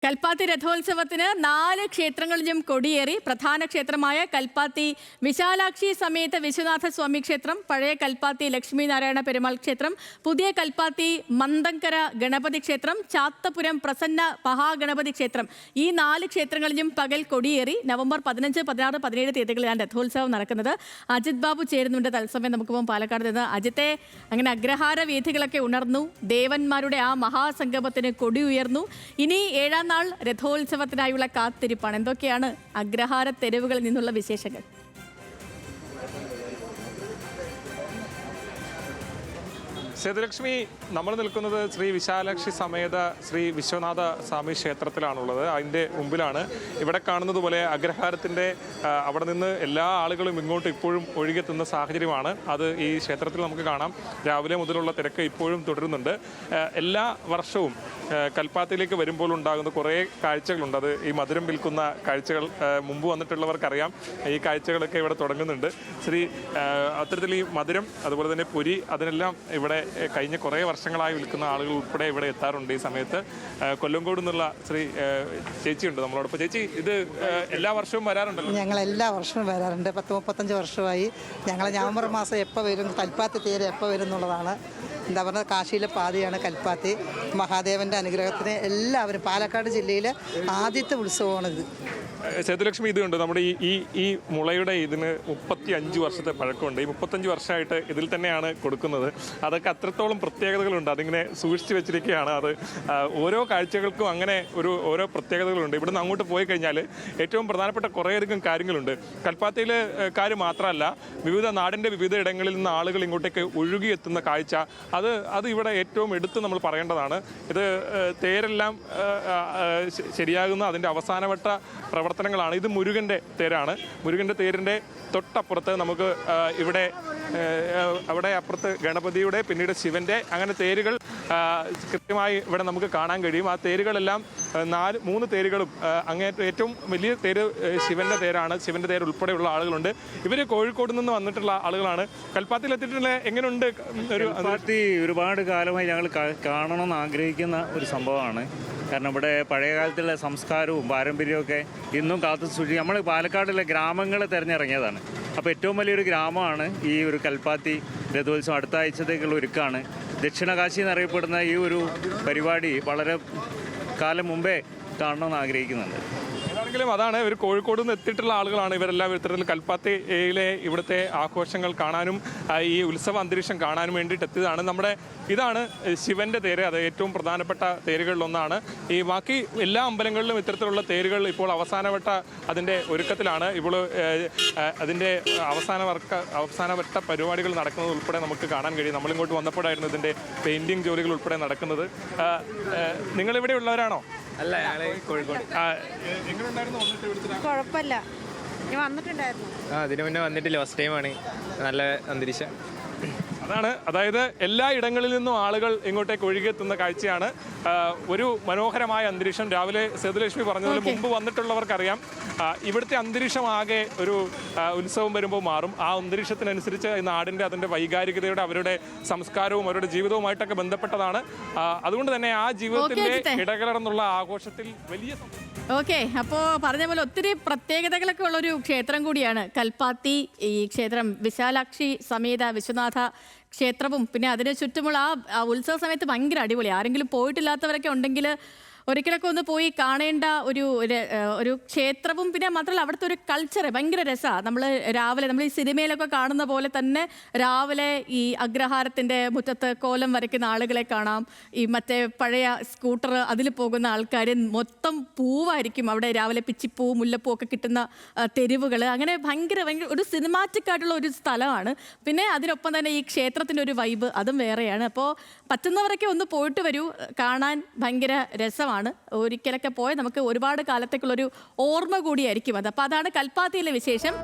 കൽപ്പാത്തി രഥോത്സവത്തിന് 4 ക്ഷേത്രങ്ങളിലും കൊടിയേറി. പ്രധാന ക്ഷേത്രമായ കൽപ്പാത്തി വിശാലാക്ഷി സമേത വിശ്വനാഥ സ്വാമി ക്ഷേത്രം, പഴയ കൽപ്പാത്തി ലക്ഷ്മി നാരായണ പെരുമാൾ ക്ഷേത്രം, പുതിയ കൽപ്പാത്തി മന്ദങ്കര ഗണപതി ക്ഷേത്രം, ചാത്തപുരം പ്രസന്ന മഹാഗണപതി ക്ഷേത്രം, ഈ 4 ക്ഷേത്രങ്ങളിലും പകൽ കൊടിയേറി. നവംബർ 15, 16, 17 തീയതികളിലാണ് രഥോത്സവം നടക്കുന്നത്. അജിത് ബാബു ചേരുന്നുണ്ട് തത്സമയം. നമുക്ക് പോകും പാലക്കാട് നിന്ന്. അജിത്തെ, അങ്ങനെ അഗ്രഹാര വീഥികളൊക്കെ ഉണർന്നു, ദേവന്മാരുടെ ആ മഹാസംഗമത്തിന് കൊടി ഉയർന്നു. ഇനി 7ാം നാൾ രഥോത്സവത്തിനായുള്ള കാത്തിരിപ്പാണ്. എന്തൊക്കെയാണ് അഗ്രഹാര തെരുവുകളിൽ നിന്നുള്ള വിശേഷങ്ങൾ? സേതുലക്ഷ്മി, നമ്മൾ നിൽക്കുന്നത് ശ്രീ വിശാലാക്ഷി സമേത ശ്രീ വിശ്വനാഥ സ്വാമി ക്ഷേത്രത്തിലാണുള്ളത്. അതിൻ്റെ മുമ്പിലാണ്. ഇവിടെ കാണുന്നത് പോലെ അഗ്രഹാരത്തിൻ്റെ അവിടെ നിന്ന് എല്ലാ ആളുകളും ഇങ്ങോട്ട് ഇപ്പോഴും ഒഴുകിയെത്തുന്ന സാഹചര്യമാണ്. അത് ഈ ക്ഷേത്രത്തിൽ നമുക്ക് കാണാം. രാവിലെ മുതലുള്ള തിരക്ക് ഇപ്പോഴും തുടരുന്നുണ്ട്. എല്ലാ വർഷവും കൽപ്പാത്തിയിലേക്ക് വരുമ്പോൾ ഉണ്ടാകുന്ന കുറേ കാഴ്ചകളുണ്ട്. അത് ഈ മധുരം വിൽക്കുന്ന കാഴ്ചകൾ മുമ്പ് വന്നിട്ടുള്ളവർക്കറിയാം. ഈ കാഴ്ചകളൊക്കെ ഇവിടെ തുടങ്ങുന്നുണ്ട്. അത്തരത്തിൽ ഈ മധുരം, അതുപോലെ തന്നെ പൊരി, അതിനെല്ലാം ഇവിടെ കഴിഞ്ഞ കുറേ വർഷങ്ങളായി വിൽക്കുന്ന ആളുകൾ ഉൾപ്പെടെ ഇവിടെ എത്താറുണ്ട്. ഈ സമയത്ത് കൊല്ലങ്കോട് നിന്നുള്ള ചേച്ചിയുണ്ട് നമ്മളോടൊപ്പം. ചേച്ചി, ഇത് എല്ലാ വർഷവും വരാറുണ്ടല്ലോ? ഞങ്ങൾ എല്ലാ വർഷവും വരാറുണ്ട്. 10-35 വർഷമായി. ഞങ്ങൾ നവംബർ മാസം എപ്പോൾ വരും, കൽപ്പാത്തി തേര് എപ്പോൾ വരും എന്നുള്ളതാണ്. എന്താ പറയുക, കാശിയിലെ പാതയാണ് കൽപ്പാത്തി. മഹാദേവൻ്റെ അനുഗ്രഹത്തിന് എല്ലാവരും, പാലക്കാട് ജില്ലയിലെ ആദ്യത്തെ ഉത്സവമാണിത്. സേതുലക്ഷ്മി, ഇതുണ്ട് നമ്മുടെ ഈ മുളയുടെ ഇതിന് 35 വർഷത്തെ പഴക്കമുണ്ട്. ഈ 35 വർഷമായിട്ട് ഇതിൽ തന്നെയാണ് കൊടുക്കുന്നത്. അതൊക്കെ അത്രത്തോളം പ്രത്യേകതകളുണ്ട്. അതിങ്ങനെ സൂക്ഷിച്ചു വെച്ചിരിക്കുകയാണ്. അത് ഓരോ കാഴ്ചകൾക്കും അങ്ങനെ ഓരോ പ്രത്യേകതകളുണ്ട്. ഇവിടുന്ന് അങ്ങോട്ട് പോയി കഴിഞ്ഞാൽ ഏറ്റവും പ്രധാനപ്പെട്ട കുറേയധികം കാര്യങ്ങളുണ്ട്. കൽപ്പാത്തിയിലെ കാര്യം മാത്രമല്ല, നാടിൻ്റെ വിവിധ ഇടങ്ങളിൽ നിന്ന് ആളുകൾ ഇങ്ങോട്ടേക്ക് ഒഴുകിയെത്തുന്ന കാഴ്ച, അത് ഇവിടെ ഏറ്റവും എടുത്ത് നമ്മൾ പറയേണ്ടതാണ്. ഇത് തേരെല്ലാം ശരിയാകുന്ന അതിൻ്റെ അവസാനവട്ട പ്രവർത്തനങ്ങളാണ്. ഇത് മുരുകൻ്റെ തേരാണ്. മുരുകൻ്റെ തേരിൻ്റെ തൊട്ടപ്പുറത്ത് നമുക്ക് അവിടെ അപ്പുറത്ത് ഗണപതിയുടെ, പിന്നീട് ശിവൻ്റെ, അങ്ങനെ തേരുകൾ കൃത്യമായി ഇവിടെ നമുക്ക് കാണാൻ കഴിയും. ആ തേരുകളെല്ലാം 3 തേരുകളും ഏറ്റവും വലിയ തേര് ശിവൻ്റെ തേരാണ്. ശിവൻ്റെ തേര് ഉൾപ്പെടെയുള്ള ആളുകളുണ്ട്. ഇവർ കോഴിക്കോട് നിന്ന് വന്നിട്ടുള്ള ആളുകളാണ്. കൽപ്പാത്തിയിൽ എത്തിയിട്ടുള്ള എങ്ങനെയുണ്ട്? കൽപ്പാത്തി ഒരുപാട് കാലമായി ഞങ്ങൾ കാണണമെന്ന് ആഗ്രഹിക്കുന്ന ഒരു സംഭവമാണ്. കാരണം ഇവിടെ പഴയകാലത്തുള്ള സംസ്കാരവും പാരമ്പര്യമൊക്കെ ഇന്നും കാത്തു സൂക്ഷിക്കും. നമ്മൾ പാലക്കാടിലെ ഗ്രാമങ്ങൾ തിരഞ്ഞിറങ്ങിയതാണ്. അപ്പോൾ ഏറ്റവും വലിയൊരു ഗ്രാമമാണ് ഈ ഒരു കൽപ്പാത്തി രഥോത്സവം. അടുത്ത ആഴ്ചത്തേക്കുള്ള ഒരുക്കാണ്. ദക്ഷിണകാശി എന്നറിയപ്പെടുന്ന ഈ ഒരു പരിപാടി വളരെ കാലം മുമ്പേ കാണണമെന്ന് ആഗ്രഹിക്കുന്നുണ്ട്. ഏതാണെങ്കിലും അതാണ്, ഇവർ കോഴിക്കോട് നിന്ന് എത്തിയിട്ടുള്ള ആളുകളാണ്. ഇവരെല്ലാം ഇത്തരത്തിൽ കൽപ്പാത്തിയിലെ ഇവിടുത്തെ ആഘോഷങ്ങൾ കാണാനും ഈ ഉത്സവ അന്തരീക്ഷം കാണാനും വേണ്ടിയിട്ട് എത്തിയതാണ്. ഇതാണ് ശിവൻ്റെ തേര്. അത് ഏറ്റവും പ്രധാനപ്പെട്ട തേരുകളിലൊന്നാണ്. ഈ ബാക്കി എല്ലാ അമ്പലങ്ങളിലും ഇത്തരത്തിലുള്ള തേരുകൾ ഇപ്പോൾ അവസാനവട്ട അതിൻ്റെ ഒരുക്കത്തിലാണ്. ഇപ്പോൾ അതിൻ്റെ അവസാനവട്ട പരിപാടികൾ നടക്കുന്നത് ഉൾപ്പെടെ നമുക്ക് കാണാൻ കഴിയും. നമ്മളിങ്ങോട്ട് വന്നപ്പോഴായിരുന്നു ഇതിൻ്റെ പെയിൻറ്റിങ് ജോലികൾ ഉൾപ്പെടെ നടക്കുന്നത്. നിങ്ങളിവിടെയുള്ളവരാണോ? അല്ല, കോഴിക്കോട്. കുഴപ്പമില്ല, വന്നിട്ടുണ്ടായിരുന്നു. അതിനു മുന്നേ വന്നിട്ടില്ല, ഫസ്റ്റ് ടൈമാണ്. നല്ല അന്തരീക്ഷം. അതായത് എല്ലാ ഇടങ്ങളിൽ നിന്നും ആളുകൾ ഇങ്ങോട്ടേക്ക് ഒഴുകിയെത്തുന്ന കാഴ്ചയാണ്. ഒരു മനോഹരമായ അന്തരീക്ഷം. രാവിലെ സേതുലക്ഷ്മി പറഞ്ഞതിന് മുമ്പ് വന്നിട്ടുള്ളവർക്കറിയാം, ഇവിടുത്തെ അന്തരീക്ഷം ആകെ ഒരു ഉത്സവം വരുമ്പോൾ മാറും. ആ അന്തരീക്ഷത്തിനനുസരിച്ച് ഈ നാടിൻ്റെ അതിൻ്റെ വൈകാരികതയുടെ, അവരുടെ സംസ്കാരവും അവരുടെ ജീവിതവുമായിട്ടൊക്കെ ബന്ധപ്പെട്ടതാണ്. അതുകൊണ്ട് തന്നെ ആ ജീവിതത്തിൻ്റെ ഇടകലർന്നുള്ള ആഘോഷത്തിൽ വലിയ ഓക്കെ. അപ്പോൾ പറഞ്ഞ പോലെ ഒത്തിരി പ്രത്യേകതകളൊക്കെ ഉള്ളൊരു ക്ഷേത്രം കൂടിയാണ് കൽപ്പാത്തി. ഈ ക്ഷേത്രം വിശാലാക്ഷി സമേത വിശ്വനാഥ ക്ഷേത്രവും പിന്നെ അതിന് ചുറ്റുമുള്ള ആ ഉത്സവ സമയത്ത് ഭയങ്കര അടിപൊളി. ആരെങ്കിലും പോയിട്ടില്ലാത്തവരൊക്കെ ഉണ്ടെങ്കിൽ ഒരിക്കലൊക്കെ ഒന്ന് പോയി കാണേണ്ട ഒരു ക്ഷേത്രവും പിന്നെ മാത്രമല്ല അവിടുത്തെ ഒരു കൾച്ചർ ഭയങ്കര രസമാണ്. നമ്മൾ ഈ സിനിമയിലൊക്കെ കാണുന്ന പോലെ തന്നെ രാവിലെ ഈ അഗ്രഹാരത്തിൻ്റെ മുറ്റത്ത് കോലം വരയ്ക്കുന്ന ആളുകളെ കാണാം. ഈ മറ്റേ പഴയ സ്കൂട്ടർ അതിൽ പോകുന്ന ആൾക്കാർ, മൊത്തം പൂവായിരിക്കും അവിടെ. രാവിലെ പിച്ചിപ്പൂ, മുല്ലപ്പൂ ഒക്കെ കിട്ടുന്ന തെരുവുകൾ, അങ്ങനെ ഭയങ്കര ഒരു സിനിമാറ്റിക് ആയിട്ടുള്ള ഒരു സ്ഥലമാണ്. പിന്നെ അതിനൊപ്പം തന്നെ ഈ ക്ഷേത്രത്തിൻ്റെ ഒരു വൈബ് അതും വേറെയാണ്. അപ്പോൾ പറ്റുന്നവരൊക്കെ ഒന്ന് പോയിട്ട് വരൂ, കാണാൻ ഭയങ്കര രസമാണ്. ഒരിക്കലൊക്കെ പോയാൽ നമുക്ക് ഒരുപാട് കാലത്തേക്കുള്ളൊരു ഓർമ്മ കൂടിയായിരിക്കും അത്. അപ്പോൾ അതാണ് കൽപ്പാത്തിയിലെ വിശേഷം.